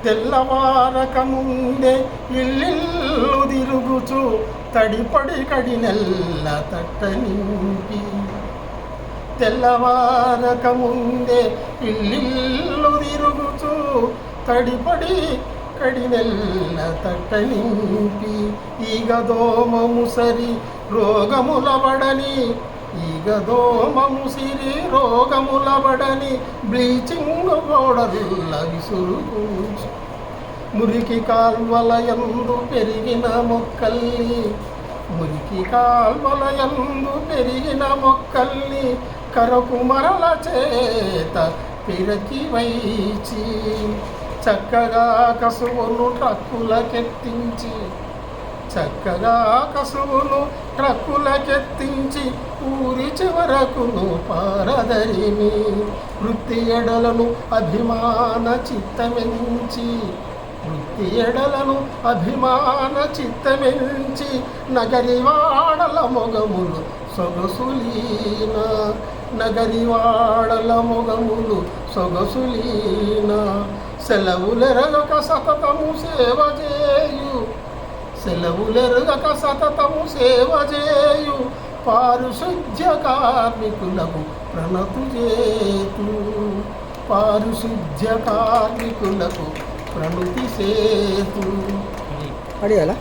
తెల్లవారక ముందే ఇల్లిల్లు తిరుగుచు తడిపడి కడినెల్ల తట్ట నింపి. తెల్లవారక ముందే ఇల్లిల్లు తిరుగుచు తడిపడి కడినెల్ల తట్ట నింపి. ఈగ దోమ ముసరి రోగములబడని, ఈగ దోమ ముసిరి రోగములబడని బ్లీచింగ్ పౌడర్ల విసురుకుంచు. మురికి కాల్వలయందు పెరిగిన మొక్కల్ని, మురికి కాల్వలయందు పెరిగిన మొక్కల్ని కరకు మరల చేత పిరకి వైచి. చక్కగా కసువును ట్రక్కులకెత్తించి, చక్కగా కసువును ట్రక్కులకెత్తించి ఊరి చివరకును పారదరిమి. వృత్తి ఎడలను అభిమాన చిత్తమెంచి, వృత్తి ఎడలను అభిమాన చిత్తమెంచి నగరివాడల మొగములు సొగసులీన, నగరివాడల మొగములు సొగసులీన. సెలవులెరగక సతతము సేవ చేయు, సెలవులెరగక సతతము సేవ చేయు పారిశుద్ధ్య కార్మికులకు ప్రణతు చేతు, పారిశుద్ధ్య కార్మికులకు ప్రణుతి సేతు. అడిగాలా?